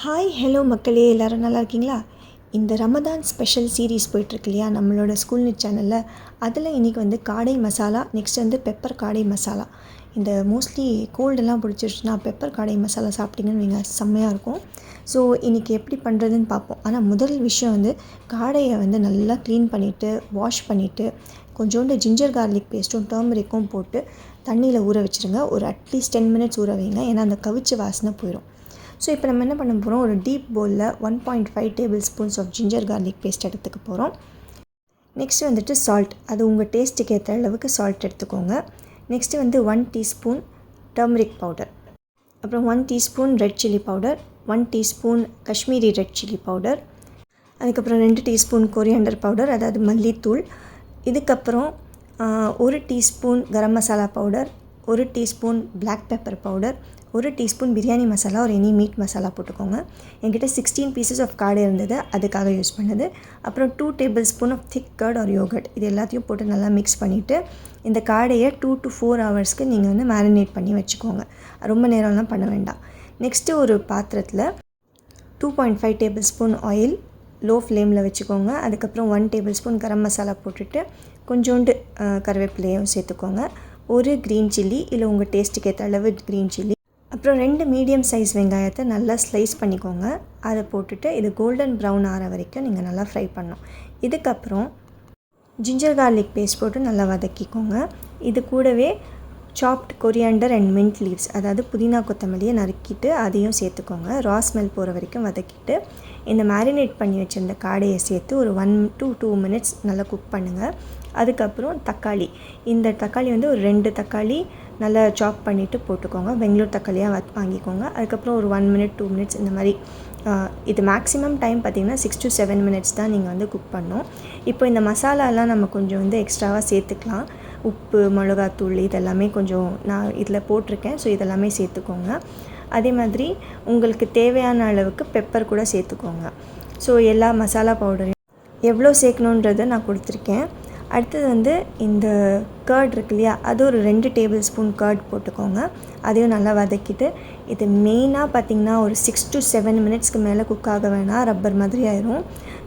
Hi hello மக்களே, எல்லோரும் நல்லா இருக்கீங்களா? இந்த ரமதான் ஸ்பெஷல் சீரீஸ் போயிட்டுருக்கு இல்லையா நம்மளோட ஸ்கூல்நெட் சேனலில். அதில் இன்றைக்கி வந்து காடை மசாலா, நெக்ஸ்ட் வந்து பெப்பர் காடை மசாலா. இந்த மோஸ்ட்லி கோல்டெல்லாம் பிடிச்சிருச்சுன்னா பெப்பர் காடை மசாலா சாப்பிட்டிங்கன்னு நீங்கள் செம்மையாக இருக்கும். ஸோ இன்றைக்கி எப்படி பண்ணுறதுன்னு பார்ப்போம். ஆனால் முதல் விஷயம் வந்து காடையை வந்து நல்லா க்ளீன் பண்ணிவிட்டு வாஷ் பண்ணிவிட்டு கொஞ்சோண்டு ஜிஞ்சர் கார்லிக் பேஸ்ட்டும் டர்மரிக்கும் போட்டு தண்ணியில் ஊற வச்சுருங்க. ஒரு அட்லீஸ்ட் 10 மினிட்ஸ் ஊற வைங்க, ஏன்னா அந்த கவிச்சி வாசனை போயிடும். ஸோ இப்போ நம்ம என்ன பண்ண போகிறோம், ஒரு டீப் பவுலில் 1.5 table spoons of ginger garlic paste எடுத்துக்க போகிறோம். நெக்ஸ்ட்டு வந்துட்டு சால்ட், அது உங்கள் டேஸ்ட்டுக்கு ஏற்ற அளவுக்கு சால்ட் எடுத்துக்கோங்க. நெக்ஸ்ட்டு வந்து 1 டீஸ்பூன் டர்மரிக் பவுடர், அப்புறம் 1 teaspoon red chilli powder, 1 teaspoon Kashmiri red chilli powder, அதுக்கப்புறம் 2 டீஸ்பூன் கொரியாண்டர் பவுடர், அதாவது மல்லித்தூள். இதுக்கப்புறம் 1 teaspoon garam masala powder, 1 teaspoon black pepper powder, 1 teaspoon biryani masala ஒரு எனி மீட் மசாலா போட்டுக்கோங்க. என்கிட்ட 16 பீசஸ் ஆஃப் காடை இருந்தது, அதுக்காக யூஸ் பண்ணது. அப்புறம் 2 table spoon of thick curd or yogurt. இது எல்லாத்தையும் போட்டு நல்லா மிக்ஸ் பண்ணிவிட்டு இந்த காடையை 2 to 4 ஹவர்ஸ்க்கு நீங்கள் வந்து மேரினேட் பண்ணி வச்சுக்கோங்க. ரொம்ப நேரம்லாம் பண்ண வேண்டாம். நெக்ஸ்ட்டு ஒரு பாத்திரத்தில் 2.5 டேபிள் ஸ்பூன் ஆயில் லோ ஃப்ளேமில் வச்சுக்கோங்க. அதுக்கப்புறம் 1 டேபிள் ஸ்பூன் கரம் மசாலா போட்டுட்டு கொஞ்சோண்டு கருவேப்பிலையும் சேர்த்துக்கோங்க. ஒரு க்ரீன் சில்லி, இல்லை உங்கள் டேஸ்ட்டுக்கு ஏற்ற அளவு க்ரீன் சில்லி, அப்புறம் 2 மீடியம் சைஸ் வெங்காயத்தை நல்லா ஸ்லைஸ் பண்ணிக்கோங்க. அதை போட்டுட்டு இது கோல்டன் ப்ரௌன் ஆகிற வரைக்கும் நீங்கள் நல்லா ஃப்ரை பண்ணணும். இதுக்கப்புறம் ஜிஞ்சர் கார்லிக் பேஸ்ட் போட்டு நல்லா வதக்கிக்கோங்க. இது கூடவே soft coriander and mint leaves, அதாவது புதினா கொத்தமல்லியை நறுக்கிட்டு அதையும் சேர்த்துக்கோங்க. ரா ஸ்மெல் போகிற வரைக்கும் வதக்கிட்டு இந்த மேரினேட் பண்ணி வச்சுருந்த காடையை சேர்த்து ஒரு 1 to 2 மினிட்ஸ் நல்லா குக் பண்ணுங்கள். அதுக்கப்புறம் தக்காளி, இந்த தக்காளி வந்து ஒரு 2 தக்காளி நல்லா சாப் பண்ணிவிட்டு போட்டுக்கோங்க. பெங்களூர் தக்காளியாக வாங்கிக்கோங்க. அதுக்கப்புறம் ஒரு 1 மினிட் 2 மினிட்ஸ் இந்த மாதிரி. இது மேக்ஸிமம் டைம் பார்த்திங்கன்னா 6 to 7 மினிட்ஸ் தான் நீங்கள் வந்து குக் பண்ணணும். இப்போ இந்த மசாலாலாம் நம்ம கொஞ்சம் வந்து எக்ஸ்ட்ராவாக சேர்த்துக்கலாம். உப்பு, மிளகாத்தூள் இதெல்லாமே கொஞ்சம் நான் இதில் போட்டிருக்கேன். ஸோ இதெல்லாமே சேர்த்துக்கோங்க. அதே மாதிரி உங்களுக்கு தேவையான அளவுக்கு பெப்பர் கூட சேர்த்துக்கோங்க. ஸோ எல்லா மசாலா பவுடரையும் எவ்வளோ சேர்க்கணுன்றதை நான் கொடுத்துருக்கேன். அடுத்தது வந்து இந்த கர்ட் இருக்கு இல்லையா, அது ஒரு 2 டேபிள் ஸ்பூன் கர்ட் போட்டுக்கோங்க. அதையும் நல்லா வதக்கிட்டு இது மெயினாக பார்த்திங்கன்னா ஒரு 6 to 7 மினிட்ஸ்க்கு மேலே குக் ஆக வேணாம், ரப்பர் மாதிரி ஆயிரும்.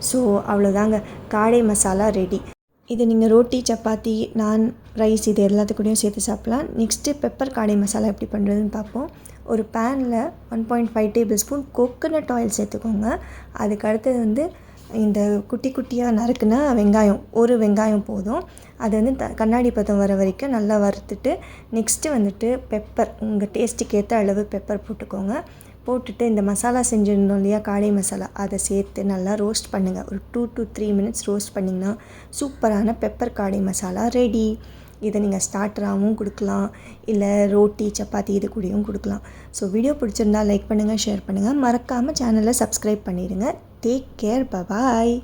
ஸோ அவ்வளோதாங்க, காடை மசாலா ரெடி. இது நீங்கள் ரோட்டி, சப்பாத்தி, நான், ரைஸ் இது எல்லாத்துக்கூடையும் சேர்த்து சாப்பிட்லாம். நெக்ஸ்ட்டு பெப்பர் காடை மசாலா எப்படி பண்ணுறதுன்னு பார்ப்போம். ஒரு பேனில் 1.5 டேபிள் ஸ்பூன் கோகோனட் ஆயில் சேர்த்துக்கோங்க. அதுக்கு அடுத்தது வந்து இந்த குட்டி குட்டியாக நறுக்குன வெங்காயம், ஒரு வெங்காயம் போதும். அது வந்து கண்ணாடி பதம் வர வரைக்கும் நல்லா வறுத்துட்டு நெக்ஸ்ட்டு வந்துட்டு பெப்பர், உங்கள் டேஸ்ட்டுக்கு ஏற்ற அளவு பெப்பர் போட்டுக்கோங்க. போட்டுட்டு இந்த மசாலா செஞ்சுருந்தோம் இல்லையா, காடை மசாலா, அதை சேர்த்து நல்லா ரோஸ்ட் பண்ணுங்கள். ஒரு 2 to 3 மினிட்ஸ் ரோஸ்ட் பண்ணிங்கன்னா சூப்பரான பெப்பர் காடை மசாலா ரெடி. இதை நீங்கள் ஸ்டார்டராகவும் கொடுக்கலாம், இல்லை ரோட்டி, சப்பாத்தி இது கூடயும் கொடுக்கலாம். ஸோ வீடியோ பிடிச்சிருந்தா லைக் பண்ணுங்கள், ஷேர் பண்ணுங்கள், மறக்காமல் சேனலை சப்ஸ்கிரைப் பண்ணிடுங்க. டேக் கேர், பாய்.